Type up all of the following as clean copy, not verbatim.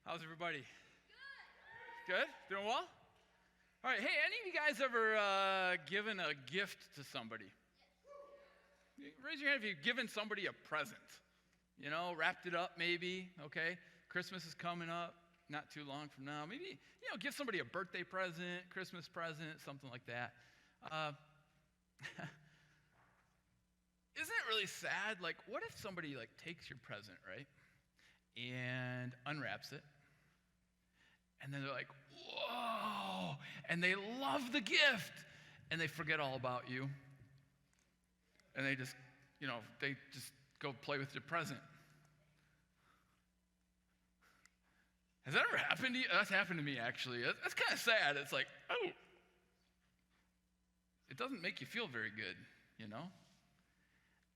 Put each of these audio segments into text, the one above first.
How's everybody? Good? Doing well? All right, hey, any of you guys ever given a gift to somebody? Raise your hand if you've given somebody a present. You know, wrapped it up maybe, okay? Christmas is coming up, not too long from now. Maybe, give somebody a birthday present, Christmas present, something like that. Isn't it really sad? Like, what if somebody, takes your present, right, and unwraps it, and then they're like, whoa, and they love the gift, and they forget all about you, and they just go play with your present. Has that ever happened to you? That's happened to me, actually. That's kind of sad. It's like, oh, it doesn't make you feel very good,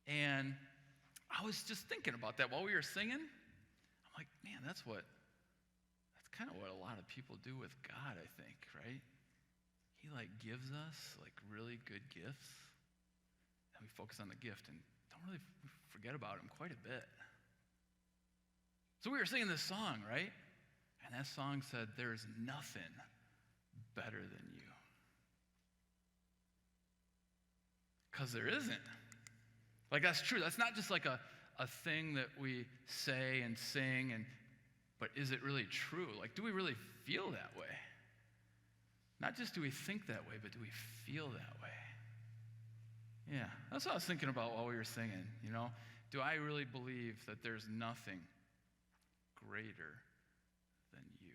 And I was just thinking about that while we were singing. I'm like, man, that's kind of what a lot of people do with God, I think, right? He gives us really good gifts, and we focus on the gift and don't really forget about him quite a bit. So we were singing this song, right? And that song said, "There's nothing better than you." Because there isn't. That's true. That's not just a thing that we say and sing, but is it really true? Do we really feel that way? Not just do we think that way, but do we feel that way? Yeah, that's what I was thinking about while we were singing, Do I really believe that there's nothing greater than you?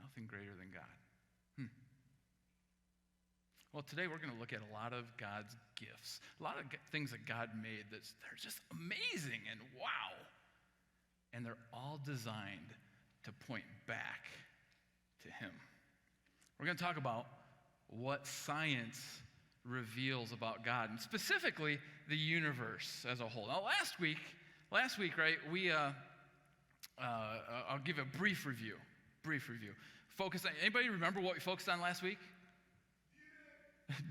Nothing greater than God. Well, today we're going to look at a lot of God's gifts, a lot of things that God made they're just amazing and wow. And they're all designed to point back to him. We're going to talk about what science reveals about God, and specifically the universe as a whole. Now, last week, right, we I'll give a brief review. Focus on, anybody remember what we focused on last week?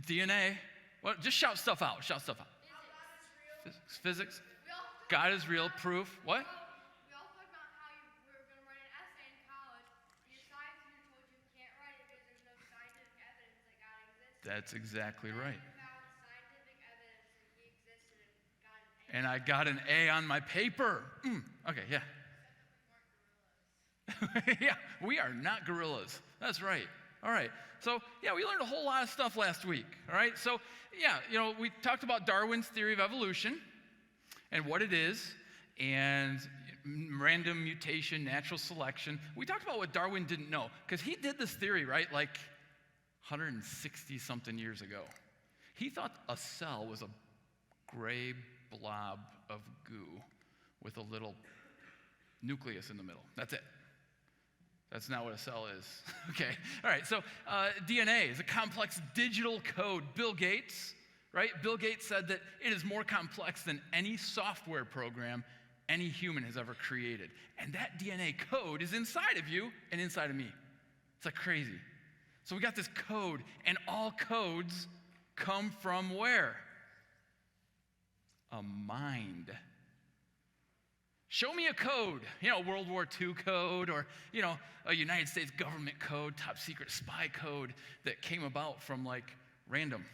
DNA. Well, just shout stuff out. Physics. God is real. Proof. What? We also talked about how you were going to write an essay in college. Your science teacher told you can't write it because there's no scientific evidence that God exists. That's exactly right. You found scientific evidence that he existed and got an A. And I got an A on my paper. Okay, yeah. Yeah, we are not gorillas. That's right. All right. So, yeah, we learned a whole lot of stuff last week. All right. So, yeah, we talked about Darwin's theory of evolution and what it is, and random mutation, natural selection. We talked about what Darwin didn't know, because he did this theory, right, 160-something years ago. He thought a cell was a gray blob of goo with a little nucleus in the middle. That's it. That's not what a cell is. Okay. All right. So DNA is a complex digital code. Bill Gates, right? Bill Gates said that it is more complex than any software program any human has ever created. And that DNA code is inside of you and inside of me. It's crazy. So we got this code, and all codes come from where? A mind. Show me a code, World War II code, or, a United States government code, top secret spy code that came about from random.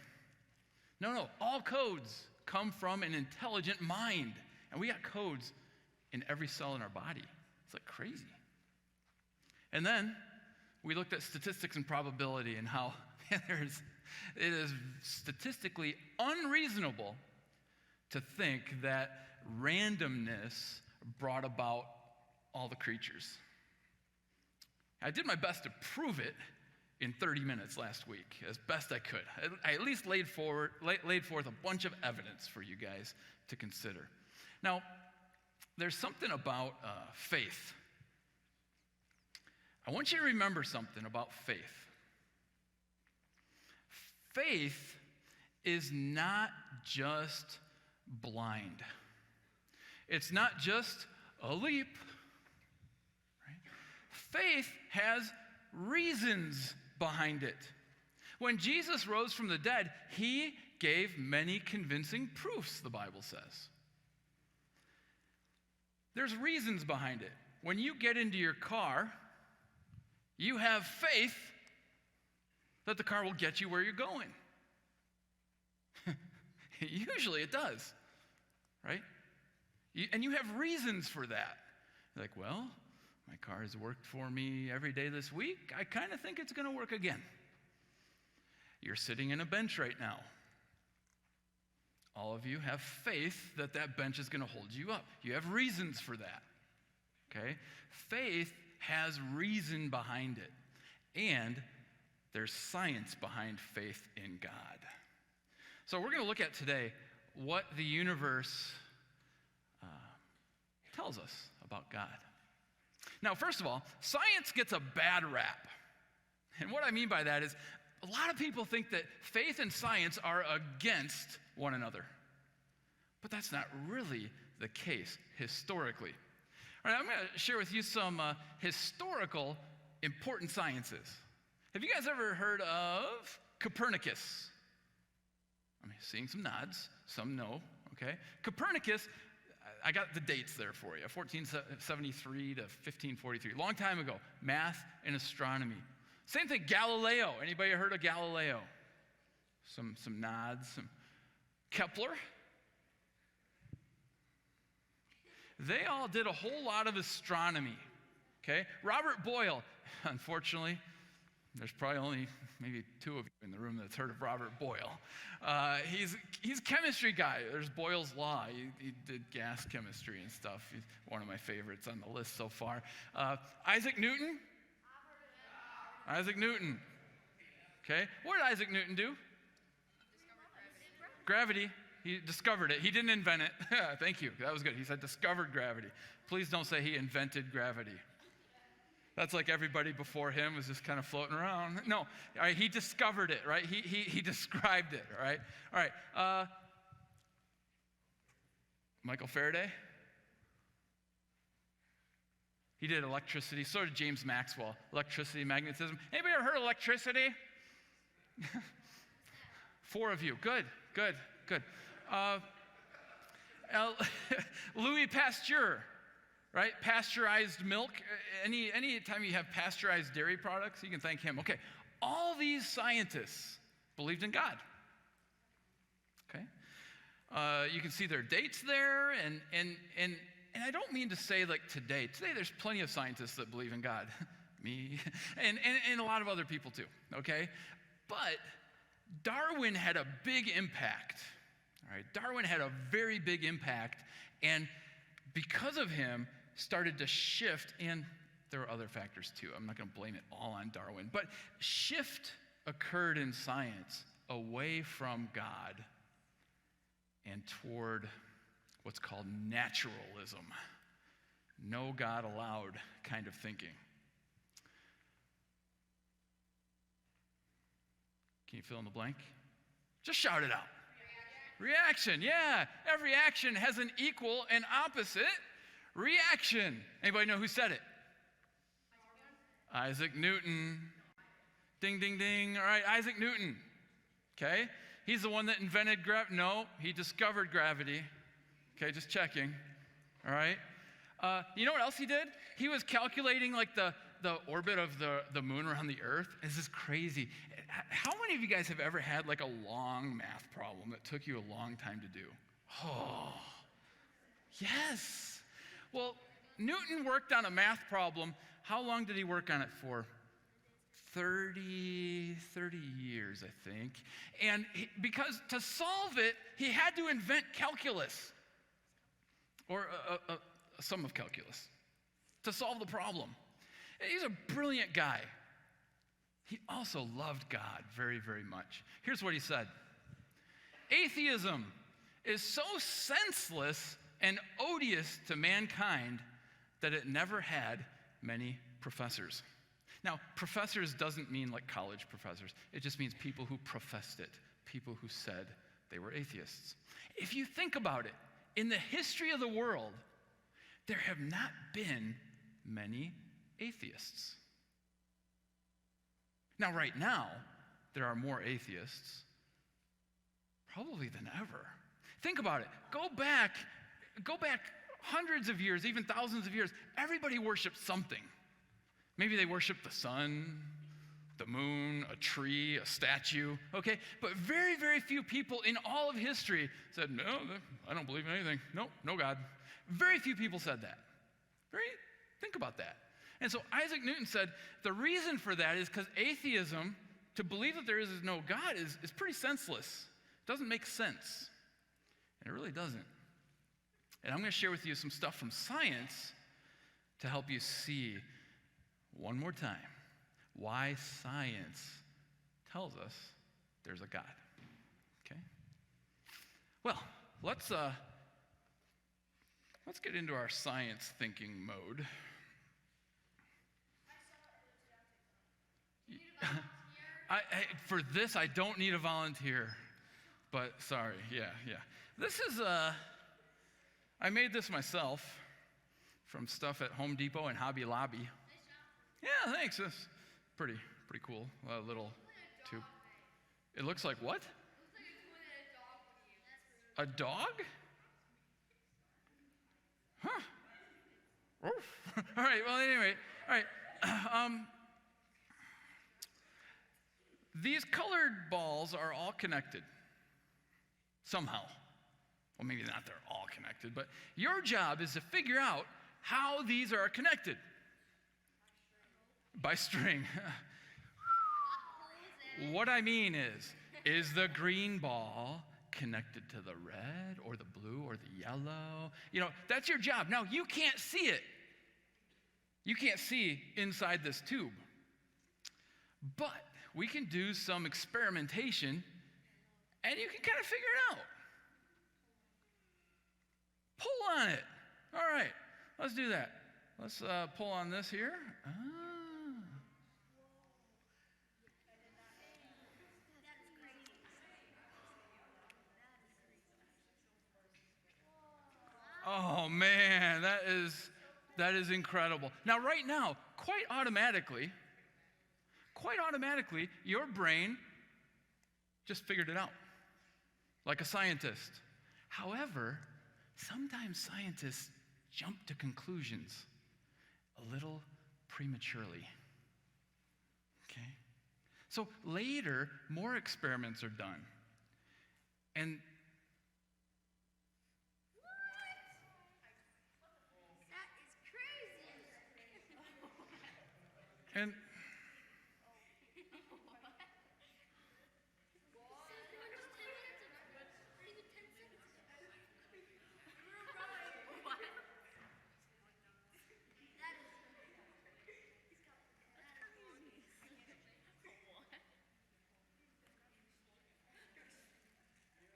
No, all codes come from an intelligent mind. And we got codes in every cell in our body. It's crazy. And then we looked at statistics and probability and how it is statistically unreasonable to think that randomness brought about all the creatures. I did my best to prove it in 30 minutes last week, as best I could. I at least laid forth a bunch of evidence for you guys to consider. Now, there's something about faith. I want you to remember something about faith. Faith is not just blind. It's not just a leap, right? Faith has reasons behind it. When Jesus rose from the dead, he gave many convincing proofs, the Bible says. There's reasons behind it. when you get into your car, you have faith that the car will get you where you're going. Usually it does, right? And you have reasons for that. You're like, well, my car has worked for me every day this week. I kind of think it's going to work again. You're sitting in a bench right now. All of you have faith that that bench is going to hold you up. You have reasons for that, okay? Faith has reason behind it, and there's science behind faith in God. So we're going to look at today what the universe tells us about God. Now, first of all, science gets a bad rap. And what I mean by that is a lot of people think that faith and science are against one another. But that's not really the case historically. All right, I'm going to share with you some historical important sciences. Have you guys ever heard of Copernicus? I'm seeing some nods, some no, okay? Copernicus, I got the dates there for you, 1473 to 1543, long time ago, math and astronomy. Same thing, Galileo. Anybody heard of Galileo? Some nods, some Kepler. They all did a whole lot of astronomy, okay? Robert Boyle, unfortunately, there's probably only maybe 2 of you in the room that's heard of Robert Boyle. He's a chemistry guy. There's Boyle's Law. He did gas chemistry and stuff. He's one of my favorites on the list so far. Isaac Newton. Isaac Newton. Okay, what did Isaac Newton do? Gravity. He discovered it. He didn't invent it. Thank you. That was good. He said discovered gravity. Please don't say he invented gravity. That's like everybody before him was just kind of floating around. No, all right, he discovered it, right? He described it, right? All right. Michael Faraday. He did electricity. So did James Maxwell. Electricity, magnetism. Anybody ever heard of electricity? 4 of you. Good. Louis Pasteur, right? Pasteurized milk. Any time you have pasteurized dairy products, you can thank him. Okay, all these scientists believed in God. Okay, you can see their dates there, and I don't mean to say like today. Today there's plenty of scientists that believe in God, me, and a lot of other people too. Okay, but Darwin had a big impact. All right, Darwin had a very big impact, and because of him, started to shift, and there were other factors too. I'm not going to blame it all on Darwin, but shift occurred in science away from God and toward what's called naturalism. No God allowed kind of thinking. Can you fill in the blank? Just shout it out. Reaction, yeah. Every action has an equal and opposite reaction. Anybody know who said it? Isaac Newton. Ding, ding, ding. All right, Isaac Newton. Okay? He's the one that invented gravity. No, he discovered gravity. Okay, just checking. All right? You know what else he did? He was calculating like the orbit of the moon around the earth. This is crazy. How many of you guys have ever had like a long math problem that took you a long time to do? Oh, yes. Well, Newton worked on a math problem. How long did he work on it for? 30 years, I think. And because to solve it, he had to invent calculus, or a sum of calculus, to solve the problem. And he's a brilliant guy. He also loved God very, very much. Here's what he said. Atheism is so senseless and odious to mankind that it never had many professors. Now, professors doesn't mean like college professors. It just means people who professed it, people who said they were atheists. If you think about it, in the history of the world, there have not been many atheists. Now, right now, there are more atheists probably than ever. Think about it. Go back hundreds of years, even thousands of years, everybody worshiped something. Maybe they worshiped the sun, the moon, a tree, a statue, okay? But very, very few people in all of history said, no, I don't believe in anything. Nope, no God. Very few people said that. Think about that. And so Isaac Newton said the reason for that is because atheism, to believe that there is no God, is pretty senseless. It doesn't make sense. And it really doesn't. And I'm going to share with you some stuff from science to help you see one more time why science tells us there's a God. Okay? Well, let's get into our science thinking mode. For this, I don't need a volunteer. But sorry, yeah. This is I made this myself from stuff at Home Depot and Hobby Lobby. Yeah, thanks. It's pretty cool. A little tube. It looks like what? A dog? Huh. Oof. All right, well, anyway. All right. These colored balls are all connected. Somehow. Well, maybe not they're all connected, but your job is to figure out how these are connected. By string. What I mean is the green ball connected to the red or the blue or the yellow? You know, that's your job. Now, you can't see it. You can't see inside this tube. But we can do some experimentation and you can kind of figure it out. Pull on it. All right, let's do that. Let's pull on this here. Oh man, that is incredible. Now, right now, quite automatically, your brain just figured it out, like a scientist. However, sometimes scientists jump to conclusions a little prematurely. Okay? So later, more experiments are done. And And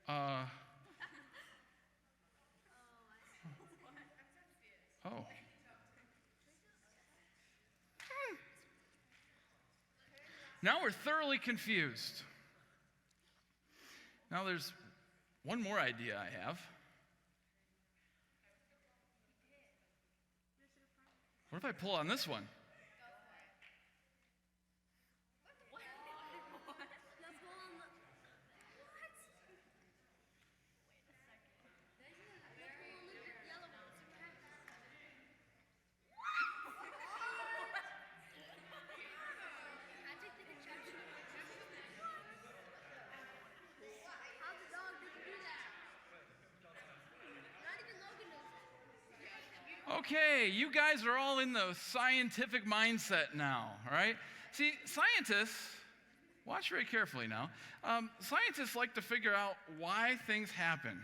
oh. Now we're thoroughly confused. Now there's one more idea I have. What if I pull on this one? Okay, you guys are all in the scientific mindset now, all right? See, scientists, watch very carefully now. Scientists like to figure out why things happen.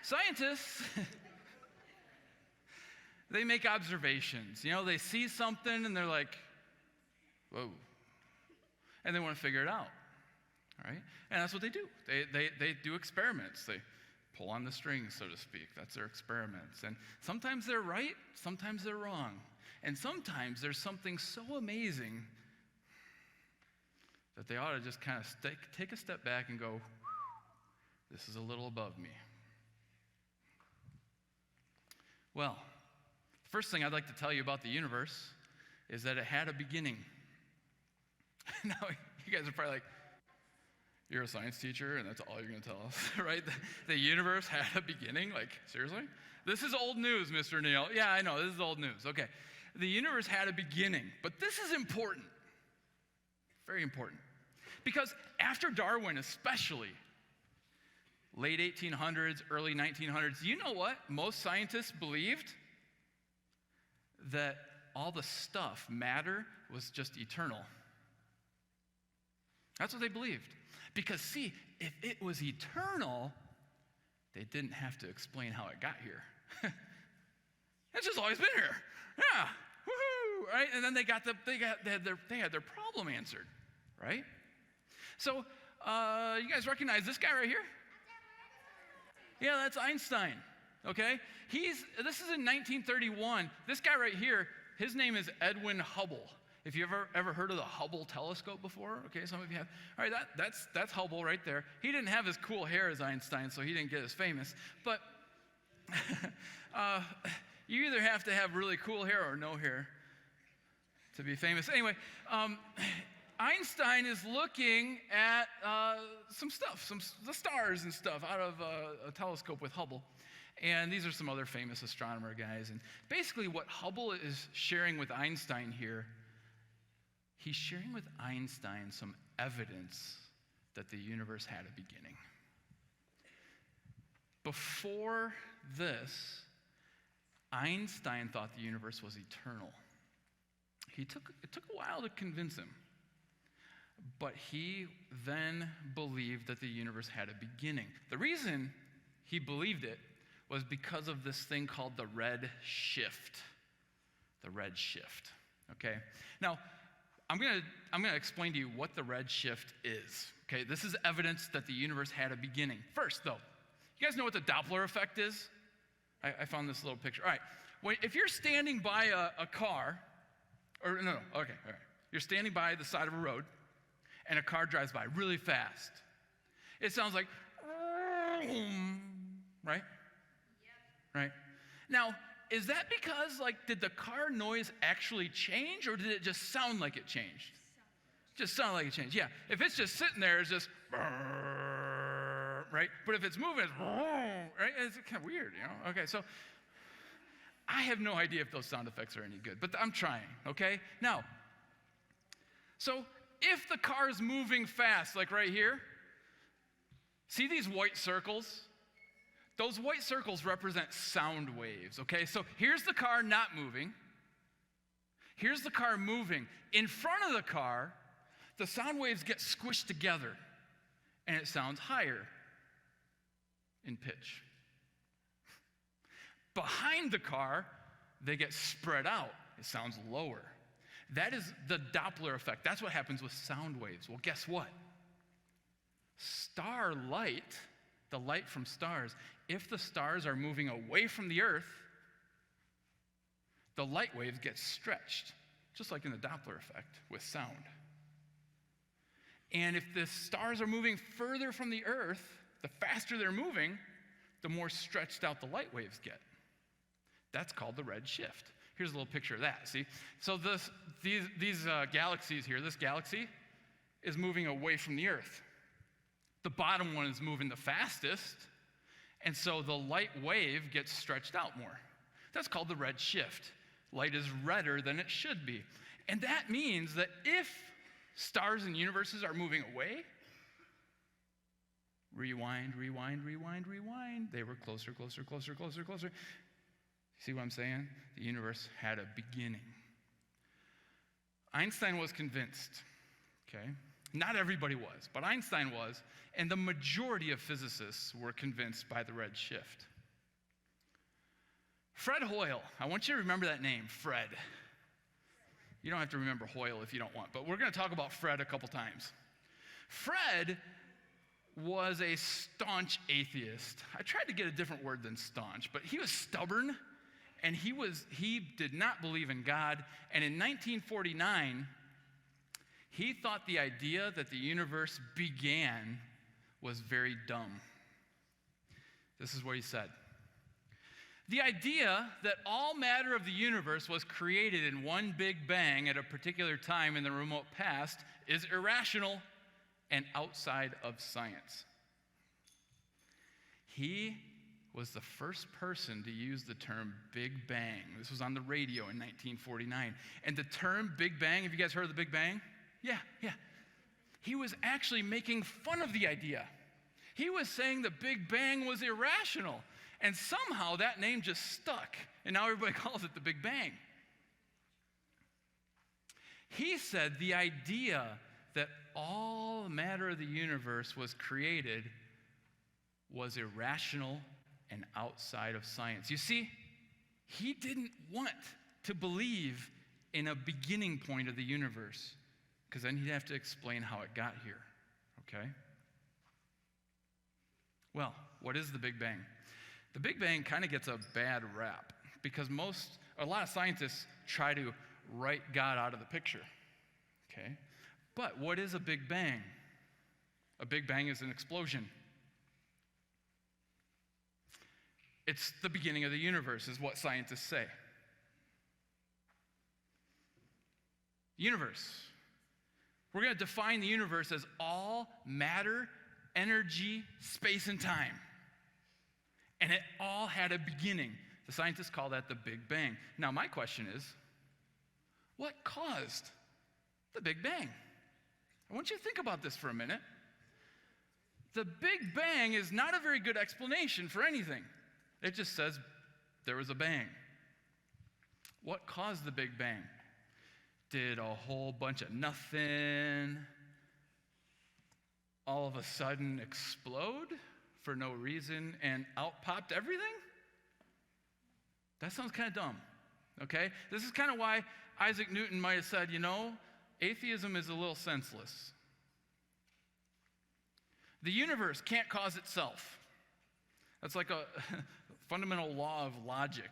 Scientists, they make observations. You know, they see something and they're like, whoa. And they want to figure it out, all right? And that's what they do. They do experiments. They pull on the strings, so to speak. That's their experiments. And sometimes they're right, sometimes they're wrong. And sometimes there's something so amazing that they ought to just kind of take a step back and go, this is a little above me. Well, the first thing I'd like to tell you about the universe is that it had a beginning. Now, you guys are probably like, you're a science teacher and that's all you're going to tell us, right? The universe had a beginning? Like, seriously? This is old news, Mr. Neal. Yeah, I know, this is old news. Okay. The universe had a beginning, but this is important. Very important. Because after Darwin, especially, late 1800s, early 1900s, you know what? Most scientists believed that all the stuff, matter, was just eternal. That's what they believed. Because, see, if it was eternal, they didn't have to explain how it got here. It's just always been here. Yeah, woohoo, right? And then they had their problem answered, right? So, you guys recognize this guy right here? Yeah, that's Einstein. Okay, this is in 1931. This guy right here, his name is Edwin Hubble. If you ever heard of the Hubble telescope before? Okay, some of you have. All right, that's Hubble right there. He didn't have as cool hair as Einstein, so he didn't get as famous. But you either have to have really cool hair or no hair to be famous. Anyway, Einstein is looking at some stuff, the stars and stuff out of a telescope with Hubble. And these are some other famous astronomer guys. And basically what Hubble is sharing with Einstein here, he's sharing with Einstein some evidence that the universe had a beginning. Before this, Einstein thought the universe was eternal. It took a while to convince him. But he then believed that the universe had a beginning. The reason he believed it was because of this thing called the red shift. The red shift. Okay? Now, I'm gonna explain to you what the red shift is. Okay, this is evidence that the universe had a beginning. First, though, you guys know what the Doppler effect is? I found this little picture. All right, if you're standing by a car, or no, okay, all right. You're standing by the side of a road, and a car drives by really fast. It sounds like, right? Yep. Right? Now, is that because, did the car noise actually change, or did it just sound like it changed? Just sound like it changed, yeah. If it's just sitting there, it's just, right? But if it's moving, it's, right? It's kind of weird, you know? Okay, so I have no idea if those sound effects are any good, but I'm trying, okay? Now, so if the car is moving fast, like right here, see these white circles? Those white circles represent sound waves, okay? So here's the car not moving. Here's the car moving. In front of the car, the sound waves get squished together, and it sounds higher in pitch. Behind the car, they get spread out. It sounds lower. That is the Doppler effect. That's what happens with sound waves. Well, guess what? Starlight, the light from stars, if the stars are moving away from the earth, the light waves get stretched, just like in the Doppler effect with sound. And if the stars are moving further from the earth, the faster they're moving, the more stretched out the light waves get. That's called the red shift. Here's a little picture of that, see? So these galaxies here, this galaxy is moving away from the earth. The bottom one is moving the fastest, and so the light wave gets stretched out more. That's called the red shift. Light is redder than it should be. And that means that if stars and universes are moving away, rewind, they were closer. See what I'm saying? The universe had a beginning. Einstein was convinced, okay? Not everybody was, but Einstein was, and the majority of physicists were convinced by the red shift. Fred Hoyle, I want you to remember that name, Fred. You don't have to remember Hoyle if you don't want, but we're going to talk about Fred a couple times. Fred was a staunch atheist. I tried to get a different word than staunch, but he was stubborn, and he did not believe in God, and in 1949, he thought the idea that the universe began was very dumb. This is what he said. The idea that all matter of the universe was created in one big bang at a particular time in the remote past is irrational and outside of science. He was the first person to use the term Big Bang. This was on the radio in 1949. And the term Big Bang, have you guys heard of the Big Bang? Yeah. He was actually making fun of the idea. He was saying the Big Bang was irrational. And somehow that name just stuck. And now everybody calls it the Big Bang. He said the idea that all matter of the universe was created was irrational and outside of science. You see, he didn't want to believe in a beginning point of the universe, because then he'd have to explain how it got here, okay? Well, what is the Big Bang? The Big Bang kind of gets a bad rap because a lot of scientists try to write God out of the picture, okay? But what is a Big Bang? A Big Bang is an explosion. It's the beginning of the universe, is what scientists say. Universe. We're going to define the universe as all matter, energy, space, and time. And it all had a beginning. The scientists call that the Big Bang. Now, my question is, what caused the Big Bang? I want you to think about this for a minute. The Big Bang is not a very good explanation for anything. It just says there was a bang. What caused the Big Bang? Did a whole bunch of nothing all of a sudden explode for no reason and out popped everything? That sounds kind of dumb, okay? This is kind of why Isaac Newton might have said, atheism is a little senseless. The universe can't cause itself. That's like a fundamental law of logic.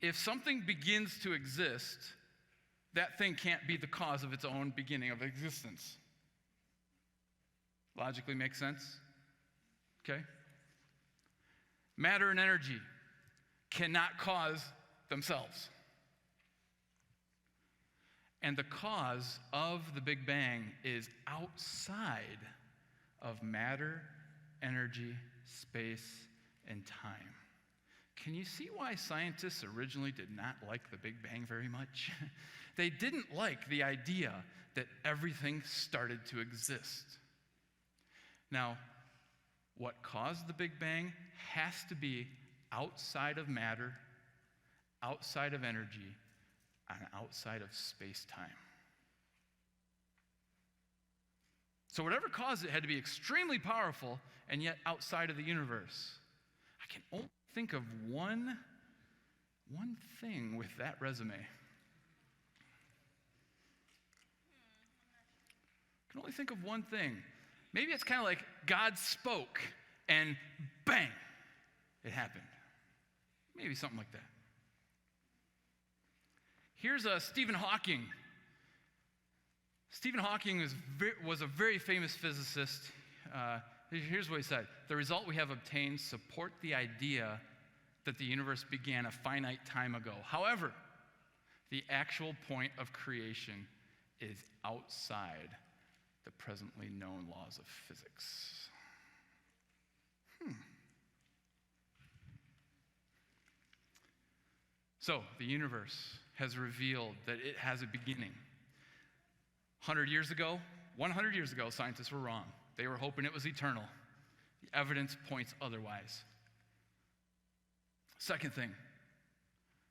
If something begins to exist, that thing can't be the cause of its own beginning of existence. Logically makes sense? Okay? Matter and energy cannot cause themselves. And the cause of the Big Bang is outside of matter, energy, space, and time. Can you see why scientists originally did not like the Big Bang very much? They didn't like the idea that everything started to exist. Now, what caused the Big Bang has to be outside of matter, outside of energy, and outside of space-time. So whatever caused it had to be extremely powerful and yet outside of the universe. I can only think of one thing with that resume. I can only think of one thing. Maybe it's kind of like God spoke and bang, it happened. Maybe something like that. Here's Stephen Hawking. Stephen Hawking was a very famous physicist. Here's what he said. The result we have obtained support the idea that the universe began a finite time ago. However, the actual point of creation is outside the presently known laws of physics. So, the universe has revealed that it has a beginning. 100 years ago, scientists were wrong. They were hoping it was eternal. The evidence points otherwise. Second thing,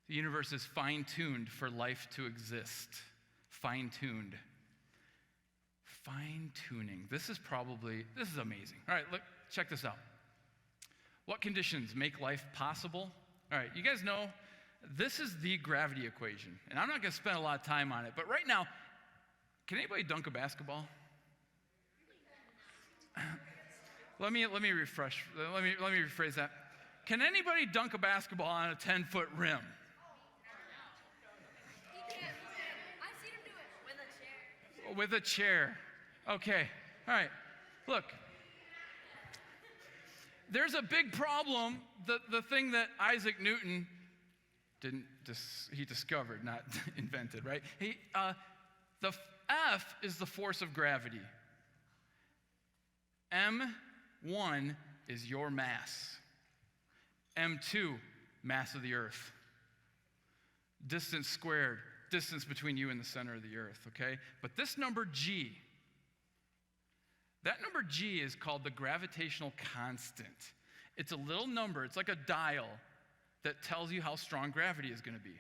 the universe is fine-tuned for life to exist. Fine-tuned. Fine-tuning. This is amazing. All right, look, check this out. What conditions make life possible? All right, you guys know this is the gravity equation. And I'm not going to spend a lot of time on it, but right now, can anybody dunk a basketball? Let me rephrase that. Can anybody dunk a basketball on a 10-foot rim? He can. I've seen him do it. With a chair. Okay. All right. Look. there's a big problem. The thing that Isaac Newton he discovered, not invented, right? The F is the force of gravity. M1 is your mass. M2, mass of the earth. Distance squared, distance between you and the center of the earth, okay? But this number G, that number G is called the gravitational constant. It's a little number, it's like a dial that tells you how strong gravity is going to be.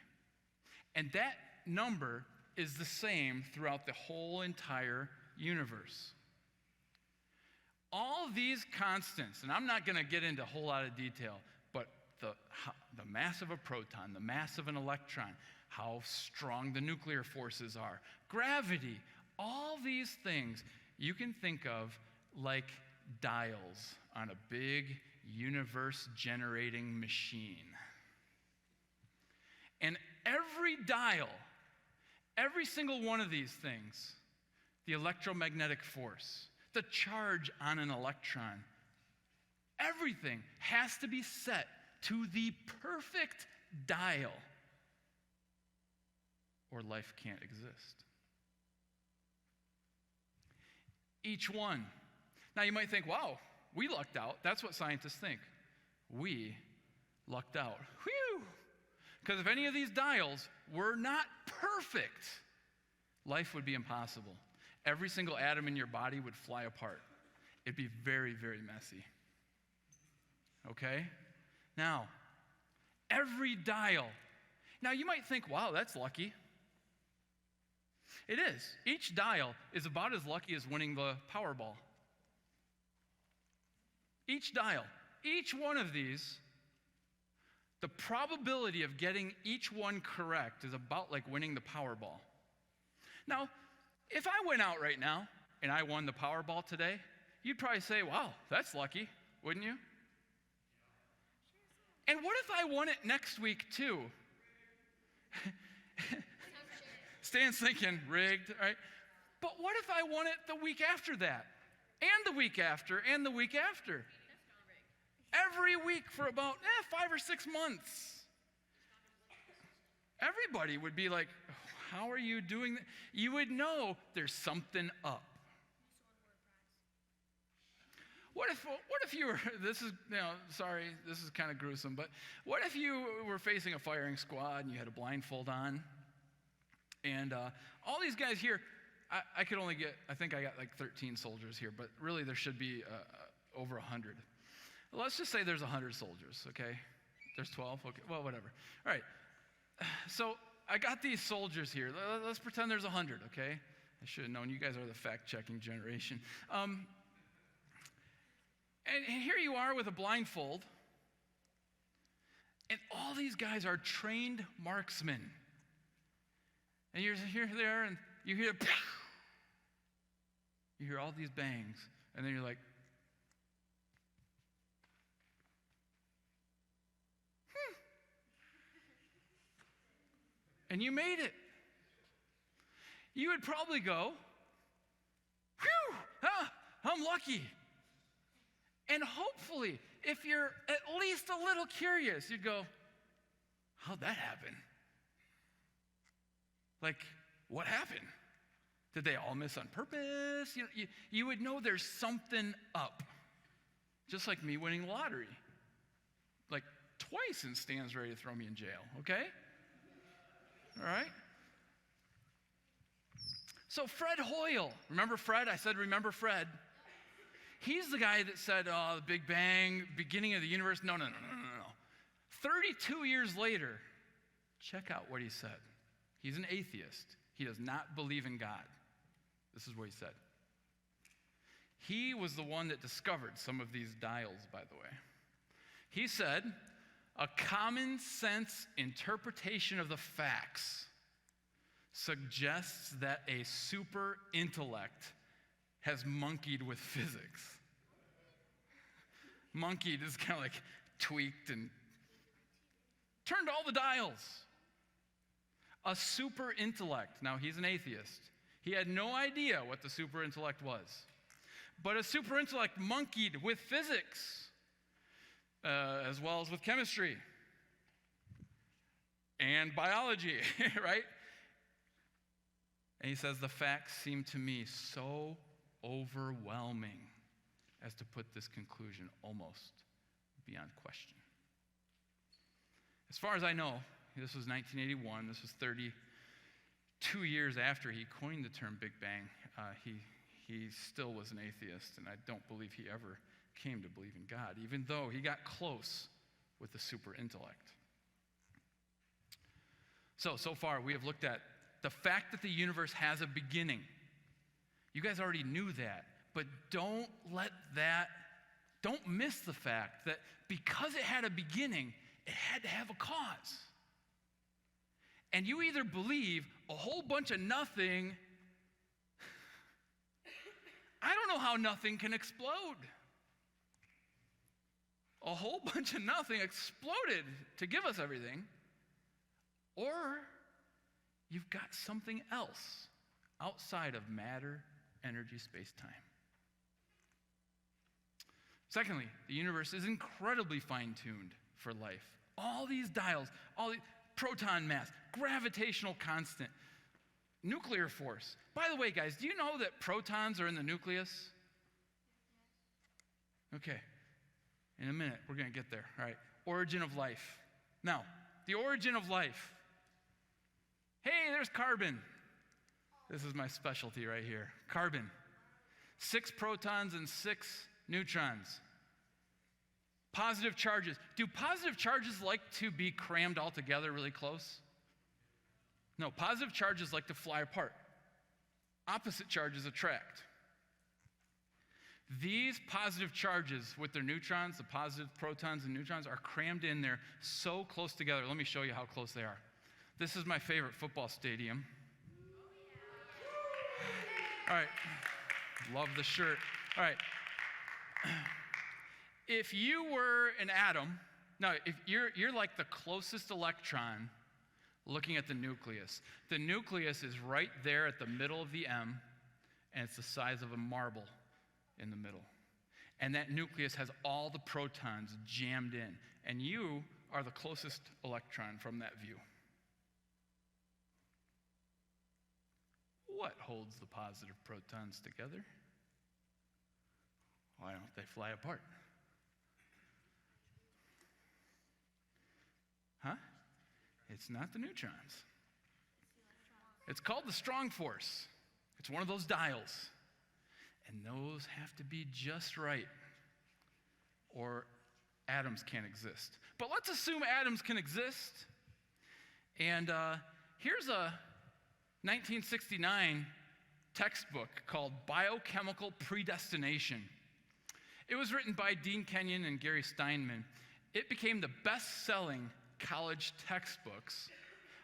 And that number is the same throughout the whole entire universe. All these constants, and I'm not going to get into a whole lot of detail, but the mass of a proton, the mass of an electron, how strong the nuclear forces are, gravity, all these things you can think of like dials on a big universe-generating machine. And every dial, every single one of these things, the electromagnetic force, the charge on an electron, everything has to be set to the perfect dial, or life can't exist. Each one. Now you might think, wow, we lucked out. That's what scientists think. We lucked out. Whew! Because if any of these dials were not perfect, life would be impossible. Every single atom in your body would fly apart. It'd be very, very messy. Okay? Now, every dial. Now you might think, wow, that's lucky. It is. Each dial is about as lucky as winning the Powerball. Each dial, each one of these, the probability of getting each one correct is about like winning the Powerball. Now, if I went out right now and I won the Powerball today, you'd probably say, wow, that's lucky, wouldn't you? And what if I won it next week too? Stan's thinking, rigged, right? But what if I won it the week after that? And the week after, and the week after? Every week for about 5 or 6 months. Everybody would be like, how are you doing that? You would know there's something up. What if you were, this is kind of gruesome, but what if you were facing a firing squad and you had a blindfold on? And all these guys here, I could only get, I think I got like 13 soldiers here, but really there should be over 100. Let's just say there's 100 soldiers, okay? There's 12, okay, well, whatever. All right, so I got these soldiers here. Let's pretend there's 100, okay? I should have known. You guys are the fact-checking generation. And here you are with a blindfold, and all these guys are trained marksmen. And you're there, and you hear, you hear all these bangs, and then you're like, and you made it. You would probably go, whew, I'm lucky. And hopefully, if you're at least a little curious, you'd go, how'd that happen? Like, what happened? Did they all miss on purpose? You would know there's something up. Just like me winning the lottery. Like twice, and Stan's ready to throw me in jail, okay? All right? So Fred Hoyle, remember Fred? I said remember Fred. He's the guy that said, the Big Bang, beginning of the universe. No. 32 years later, check out what he said. He's an atheist. He does not believe in God. This is what he said. He was the one that discovered some of these dials, by the way. He said, a common sense interpretation of the facts suggests that a super intellect has monkeyed with physics. Monkeyed is kind of like tweaked and turned all the dials. A super intellect. Now, he's an atheist. He had no idea what the super intellect was. But a super intellect monkeyed with physics. as well as with chemistry and biology, right? And he says, the facts seem to me so overwhelming as to put this conclusion almost beyond question. As far as I know, this was 1981. This was 32 years after he coined the term Big Bang. He still was an atheist, and I don't believe he ever came to believe in God, even though he got close with the super intellect. So far we have looked at the fact that the universe has a beginning. You guys already knew that, but don't miss the fact that because it had a beginning, it had to have a cause. And you either believe a whole bunch of nothing. I don't know how nothing can explode. A whole bunch of nothing exploded to give us everything. Or you've got something else outside of matter, energy, space, time. Secondly, the universe is incredibly fine-tuned for life. All these dials, all the proton mass, gravitational constant, nuclear force. By the way, guys, do you know that protons are in the nucleus? Okay. In a minute, we're going to get there. All right. Origin of life. Now, the origin of life. Hey, there's carbon. This is my specialty right here. Carbon. 6 protons and 6 neutrons. Positive charges. Do positive charges like to be crammed all together really close? No, positive charges like to fly apart. Opposite charges attract. These positive charges with their neutrons, the positive protons and neutrons, are crammed in there so close together. Let me show you how close they are. This is my favorite football stadium. All right. Love the shirt. All right. If you were an atom, now if you're like the closest electron looking at the nucleus. The nucleus is right there at the middle of the M, and it's the size of a marble in the middle. And that nucleus has all the protons jammed in, and you are the closest electron from that view. What holds the positive protons together? Why don't they fly apart? Huh? It's not the neutrons. It's called the strong force. It's one of those dials. And those have to be just right, or atoms can't exist. But let's assume atoms can exist. And here's a 1969 textbook called Biochemical Predestination. It was written by Dean Kenyon and Gary Steinman. It became the best-selling college textbooks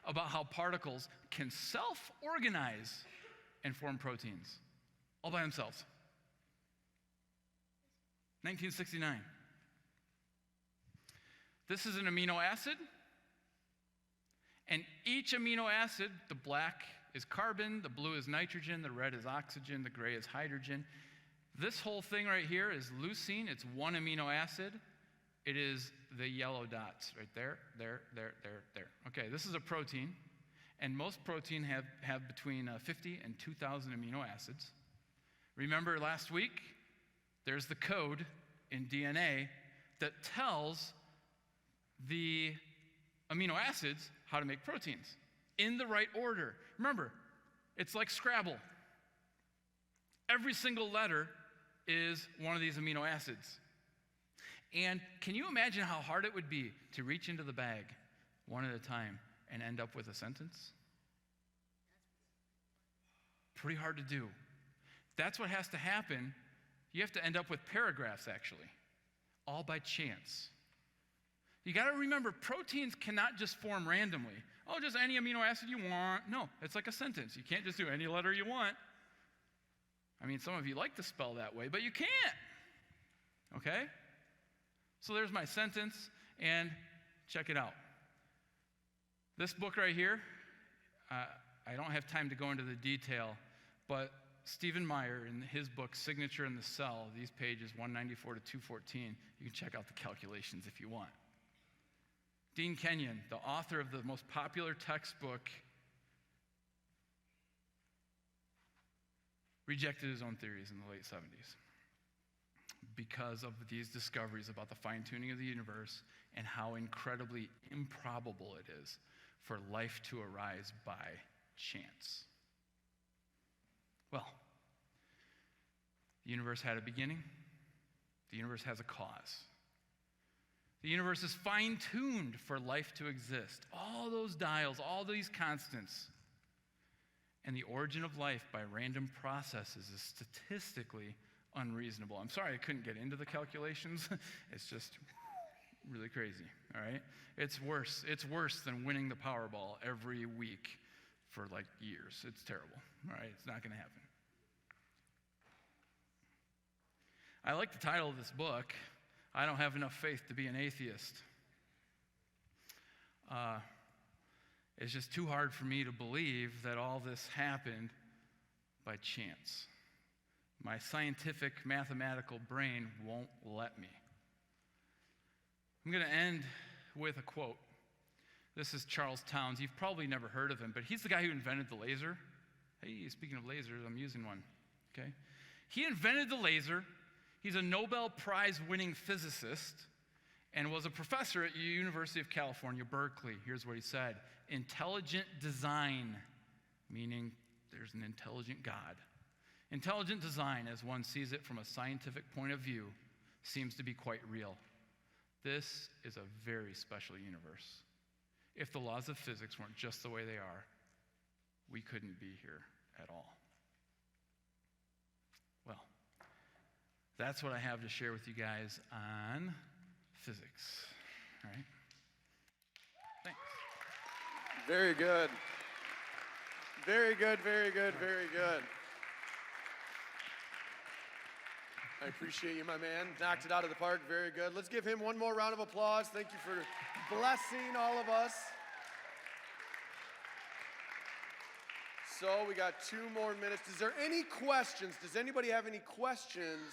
about how particles can self-organize and form proteins all by themselves. 1969. This is an amino acid, and each amino acid, the black is carbon, the blue is nitrogen, the red is oxygen, the gray is hydrogen. This whole thing right here is leucine. It's one amino acid. It is the yellow dots right there, there. Okay, this is a protein, and most protein have between 50 and 2,000 amino acids. Remember last week, there's the code in DNA that tells the amino acids how to make proteins in the right order. Remember, it's like Scrabble. Every single letter is one of these amino acids. And can you imagine how hard it would be to reach into the bag one at a time and end up with a sentence? Pretty hard to do. That's what has to happen. You have to end up with paragraphs, actually, all by chance. You got to remember, proteins cannot just form randomly. Oh, just any amino acid you want. No, it's like a sentence. You can't just do any letter you want. I mean, some of you like to spell that way, but you can't. Okay? So there's my sentence, and check it out. This book right here, I don't have time to go into the detail, but Stephen Meyer, in his book, Signature in the Cell, these pages 194 to 214, you can check out the calculations if you want. Dean Kenyon, the author of the most popular textbook, rejected his own theories in the late 70s because of these discoveries about the fine-tuning of the universe and how incredibly improbable it is for life to arise by chance. Well, the universe had a beginning. The universe has a cause. The universe is fine-tuned for life to exist. All those dials, all these constants. And the origin of life by random processes is statistically unreasonable. I'm sorry I couldn't get into the calculations. It's just really crazy, all right? It's worse. It's worse than winning the Powerball every week for like years. It's terrible, all right? It's not going to happen. I like the title of this book, I Don't Have Enough Faith to Be an Atheist. It's just too hard for me to believe that all this happened by chance. My scientific, mathematical brain won't let me. I'm going to end with a quote. This is Charles Towns. You've probably never heard of him, but he's the guy who invented the laser. Hey, speaking of lasers, I'm using one, okay? He invented the laser. He's a Nobel Prize-winning physicist and was a professor at the University of California, Berkeley. Here's what he said. Intelligent design, meaning there's an intelligent God. Intelligent design, as one sees it from a scientific point of view, seems to be quite real. This is a very special universe. If the laws of physics weren't just the way they are, we couldn't be here at all. Well, that's what I have to share with you guys on physics. All right? Thanks. Very good. Very good, very good, very good. I appreciate you, my man. Knocked it out of the park. Very good. Let's give him one more round of applause. Thank you for blessing all of us. So we got 2 more minutes. Is there any questions? Does anybody have any questions